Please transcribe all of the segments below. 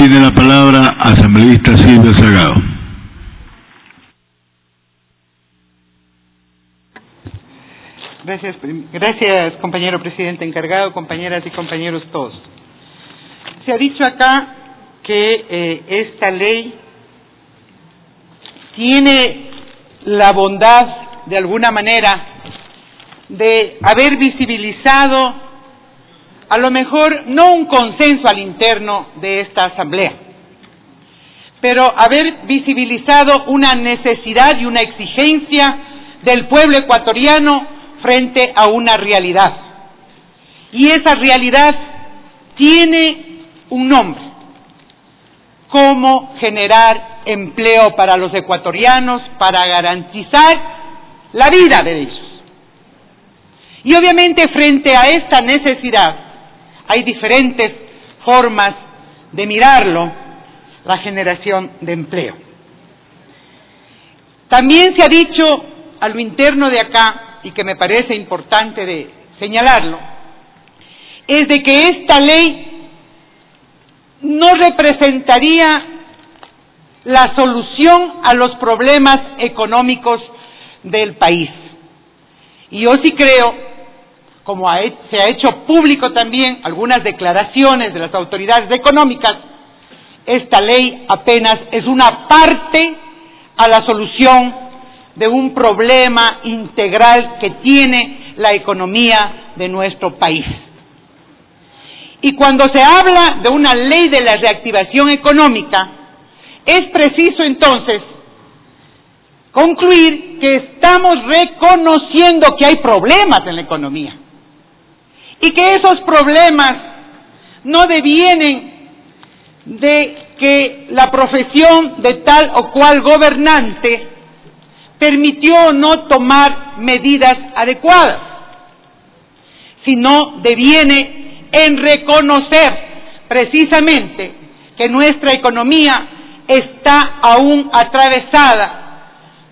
Tiene la palabra asambleísta Silvia Salgado. Gracias, compañero presidente encargado, compañeras y compañeros todos. Se ha dicho acá que esta ley tiene la bondad, de alguna manera, de haber visibilizado, a lo mejor no un consenso al interno de esta asamblea, pero haber visibilizado una necesidad y una exigencia del pueblo ecuatoriano frente a una realidad. Y esa realidad tiene un nombre: cómo generar empleo para los ecuatorianos, para garantizar la vida de ellos. Y obviamente frente a esta necesidad hay diferentes formas de mirarlo, la generación de empleo. También se ha dicho a lo interno de acá, y que me parece importante de señalarlo, es de que esta ley no representaría la solución a los problemas económicos del país. Y yo sí creo, como se ha hecho público también algunas declaraciones de las autoridades económicas, esta ley apenas es una parte a la solución de un problema integral que tiene la economía de nuestro país. Y cuando se habla de una ley de la reactivación económica, es preciso entonces concluir que estamos reconociendo que hay problemas en la economía y que esos problemas no devienen de que la profesión de tal o cual gobernante permitió no tomar medidas adecuadas, sino deviene en reconocer precisamente que nuestra economía está aún atravesada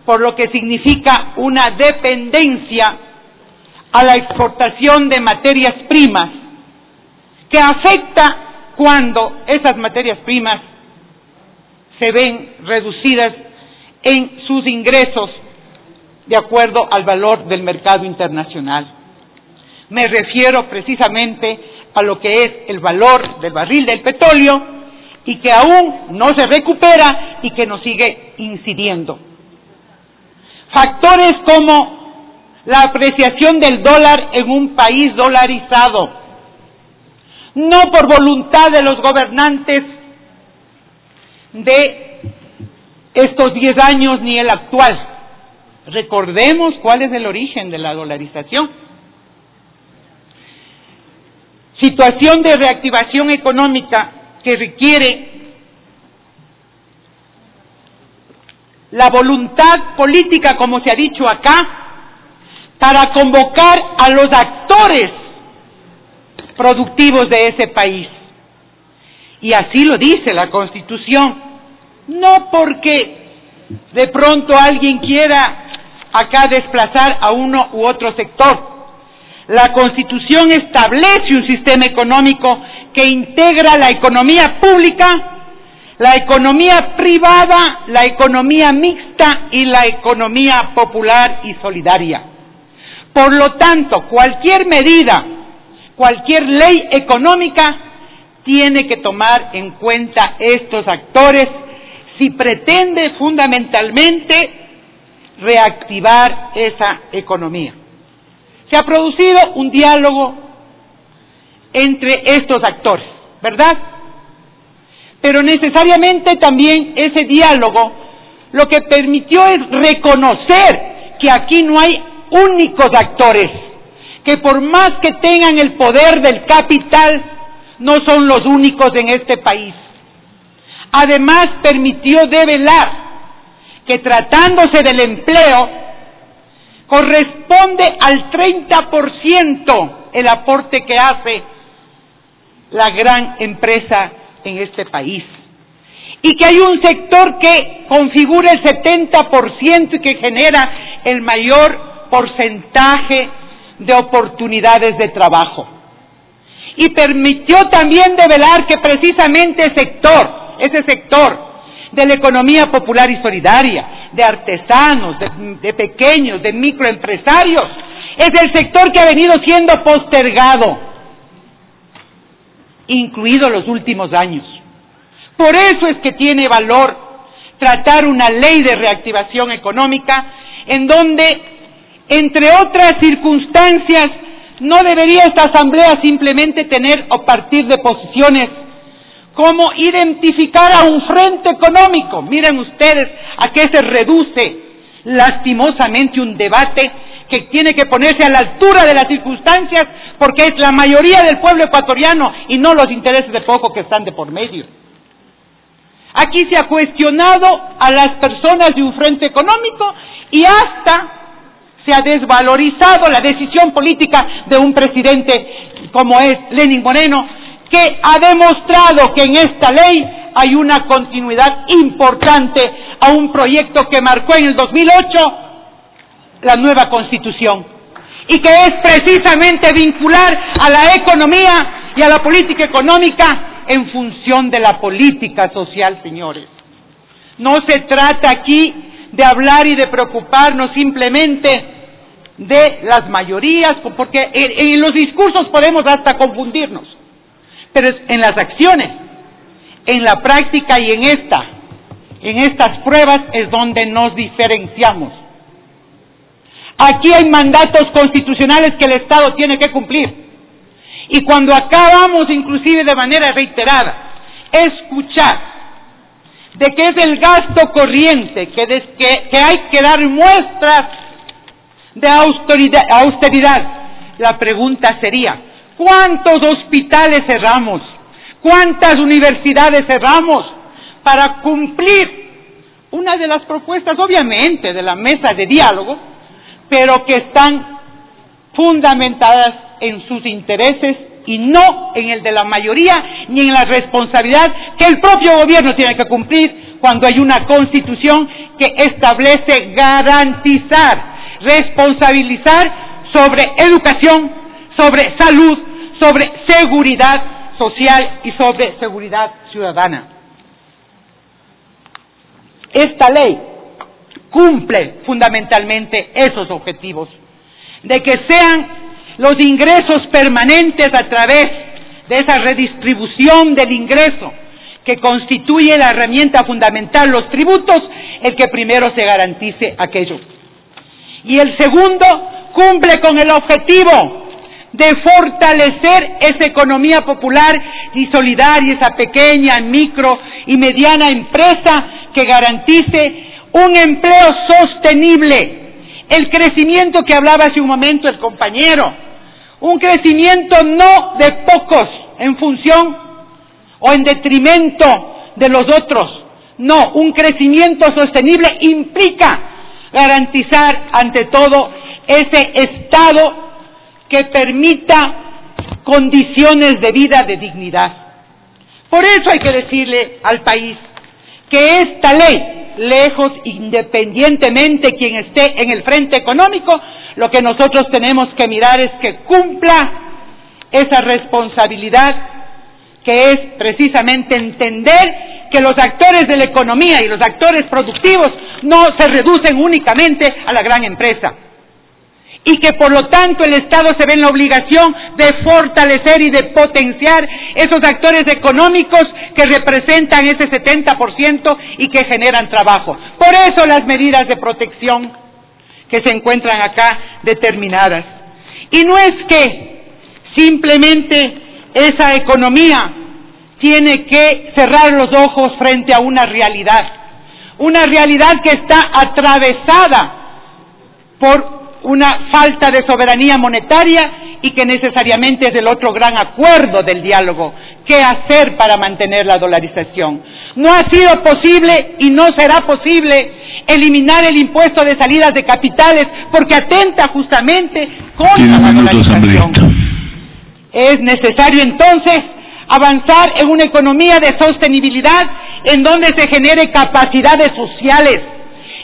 por lo que significa una dependencia a la exportación de materias primas, que afecta cuando esas materias primas se ven reducidas en sus ingresos de acuerdo al valor del mercado internacional. Me refiero precisamente a lo que es el valor del barril del petróleo y que aún no se recupera y que nos sigue incidiendo. Factores como la apreciación del dólar en un país dolarizado, no por voluntad de los gobernantes de estos 10 años ni el actual. Recordemos cuál es el origen de la dolarización. Situación de reactivación económica que requiere la voluntad política, como se ha dicho acá, para convocar a los actores productivos de ese país. Y así lo dice la Constitución. No porque de pronto alguien quiera acá desplazar a uno u otro sector. La Constitución establece un sistema económico que integra la economía pública, la economía privada, la economía mixta y la economía popular y solidaria. Por lo tanto, cualquier medida, cualquier ley económica tiene que tomar en cuenta estos actores si pretende fundamentalmente reactivar esa economía. Se ha producido un diálogo entre estos actores, ¿verdad? Pero necesariamente también ese diálogo lo que permitió es reconocer que aquí no hay únicos actores, que por más que tengan el poder del capital, no son los únicos en este país. Además, permitió develar que tratándose del empleo, corresponde al 30% el aporte que hace la gran empresa en este país. Y que hay un sector que configura el 70% y que genera el mayor porcentaje de oportunidades de trabajo. Y permitió también develar que precisamente el sector ese sector de la economía popular y solidaria, de artesanos, de pequeños, de microempresarios, es el sector que ha venido siendo postergado, incluido los últimos años. Por eso es que tiene valor tratar una ley de reactivación económica en donde, entre otras circunstancias, no debería esta asamblea simplemente tener o partir de posiciones como identificar a un frente económico. Miren ustedes a qué se reduce lastimosamente un debate que tiene que ponerse a la altura de las circunstancias, porque es la mayoría del pueblo ecuatoriano y no los intereses de pocos que están de por medio. Aquí se ha cuestionado a las personas de un frente económico y hasta se ha desvalorizado la decisión política de un presidente como es Lenín Moreno, que ha demostrado que en esta ley hay una continuidad importante a un proyecto que marcó en el 2008 la nueva Constitución, y que es precisamente vincular a la economía y a la política económica en función de la política social, señores. No se trata aquí de hablar y de preocuparnos simplemente de las mayorías, porque en los discursos podemos hasta confundirnos, pero es en las acciones, en la práctica y en estas pruebas es donde nos diferenciamos. Aquí hay mandatos constitucionales que el Estado tiene que cumplir. Y cuando acabamos, inclusive de manera reiterada, escuchar de que es el gasto corriente, que hay que dar muestras de austeridad, la pregunta sería, ¿cuántos hospitales cerramos? ¿Cuántas universidades cerramos para cumplir una de las propuestas, obviamente, de la mesa de diálogo, pero que están fundamentadas en sus intereses y no en el de la mayoría, ni en la responsabilidad que el propio gobierno tiene que cumplir cuando hay una Constitución que establece garantizar, responsabilizar sobre educación, sobre salud, sobre seguridad social y sobre seguridad ciudadana. Esta ley cumple fundamentalmente esos objetivos, de que sean los ingresos permanentes a través de esa redistribución del ingreso que constituye la herramienta fundamental, los tributos, el que primero se garantice aquello. Y el segundo, cumple con el objetivo de fortalecer esa economía popular y solidaria, esa pequeña, micro y mediana empresa que garantice un empleo sostenible, el crecimiento que hablaba hace un momento el compañero, un crecimiento no de pocos en función o en detrimento de los otros, no, un crecimiento sostenible implica garantizar ante todo ese Estado que permita condiciones de vida de dignidad. Por eso hay que decirle al país que esta ley, lejos, independientemente quien esté en el frente económico, lo que nosotros tenemos que mirar es que cumpla esa responsabilidad que es precisamente entender que los actores de la economía y los actores productivos no se reducen únicamente a la gran empresa, y que por lo tanto el Estado se ve en la obligación de fortalecer y de potenciar esos actores económicos que representan ese 70% y que generan trabajo. Por eso las medidas de protección que se encuentran acá determinadas. Y no es que simplemente esa economía tiene que cerrar los ojos frente a una realidad que está atravesada por una falta de soberanía monetaria y que necesariamente es el otro gran acuerdo del diálogo, qué hacer para mantener la dolarización. No ha sido posible y no será posible eliminar el impuesto de salidas de capitales porque atenta justamente contra la dolarización. Es necesario entonces avanzar en una economía de sostenibilidad en donde se genere capacidades sociales,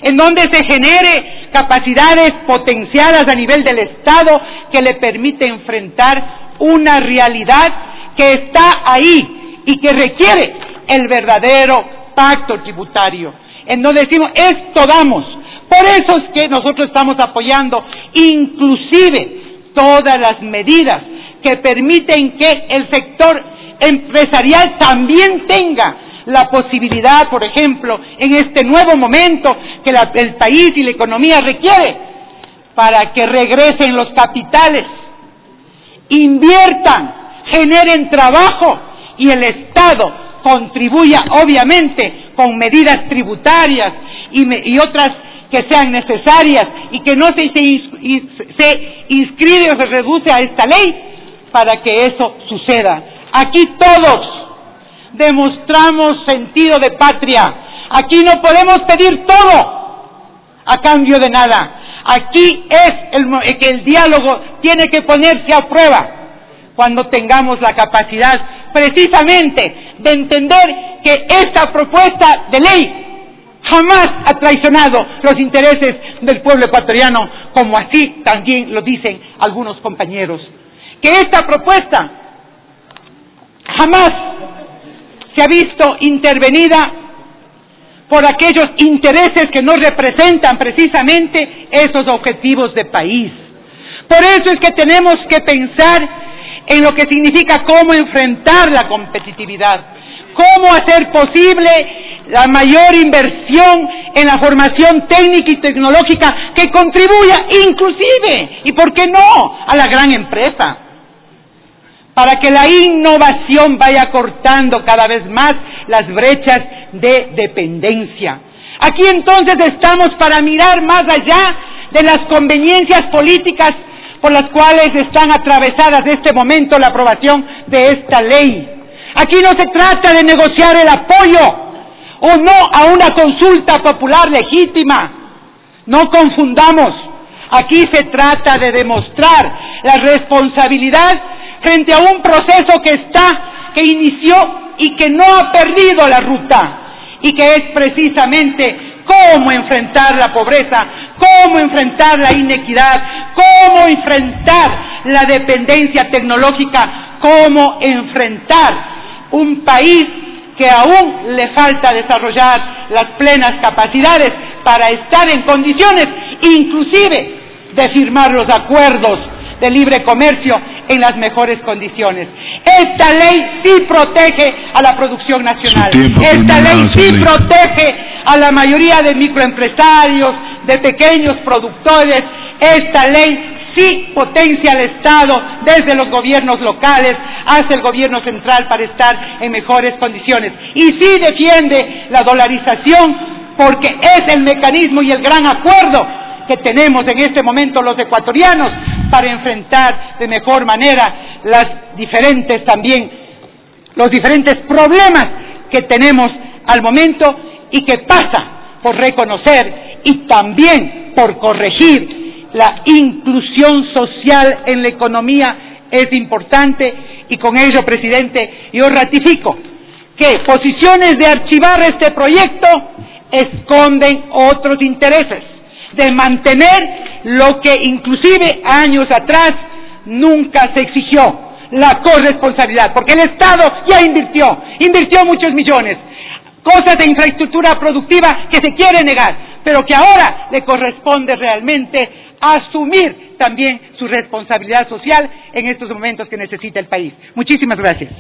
en donde se genere capacidades potenciadas a nivel del Estado que le permite enfrentar una realidad que está ahí y que requiere el verdadero pacto tributario, en donde decimos, esto damos. Por eso es que nosotros estamos apoyando inclusive todas las medidas que permiten que el sector empresarial también tenga la posibilidad, por ejemplo, en este nuevo momento que el país y la economía requiere, para que regresen los capitales, inviertan, generen trabajo y el Estado contribuya, obviamente, con medidas tributarias y otras que sean necesarias y que no se inscribe o se reduce a esta ley para que eso suceda. Aquí todos demostramos sentido de patria. Aquí no podemos pedir todo a cambio de nada. Aquí es que el diálogo tiene que ponerse a prueba cuando tengamos la capacidad precisamente de entender que esta propuesta de ley jamás ha traicionado los intereses del pueblo ecuatoriano, como así también lo dicen algunos compañeros. Que esta propuesta jamás se ha visto intervenida por aquellos intereses que no representan precisamente esos objetivos de país. Por eso es que tenemos que pensar en lo que significa cómo enfrentar la competitividad, cómo hacer posible la mayor inversión en la formación técnica y tecnológica que contribuya inclusive, y por qué no, a la gran empresa, para que la innovación vaya cortando cada vez más las brechas de dependencia. Aquí entonces estamos para mirar más allá de las conveniencias políticas por las cuales están atravesadas en este momento la aprobación de esta ley. Aquí no se trata de negociar el apoyo o no a una consulta popular legítima. No confundamos. Aquí se trata de demostrar la responsabilidad frente a un proceso que inició y que no ha perdido la ruta, y que es precisamente cómo enfrentar la pobreza, cómo enfrentar la inequidad, cómo enfrentar la dependencia tecnológica, cómo enfrentar un país que aún le falta desarrollar las plenas capacidades para estar en condiciones, inclusive, de firmar los acuerdos de libre comercio en las mejores condiciones. Esta ley sí protege a la producción nacional. Esta ley sí protege a la mayoría de microempresarios, de pequeños productores. Esta ley sí potencia al Estado desde los gobiernos locales hacia el gobierno central para estar en mejores condiciones. Y sí defiende la dolarización porque es el mecanismo y el gran acuerdo que tenemos en este momento los ecuatorianos para enfrentar de mejor manera los diferentes problemas que tenemos al momento, y que pasa por reconocer y también por corregir la inclusión social en la economía. Es importante, y con ello, presidente, yo ratifico que posiciones de archivar este proyecto esconden otros intereses de mantener lo que inclusive años atrás nunca se exigió, la corresponsabilidad, porque el Estado ya invirtió muchos millones, cosas de infraestructura productiva que se quiere negar, pero que ahora le corresponde realmente asumir también su responsabilidad social en estos momentos que necesita el país. Muchísimas gracias.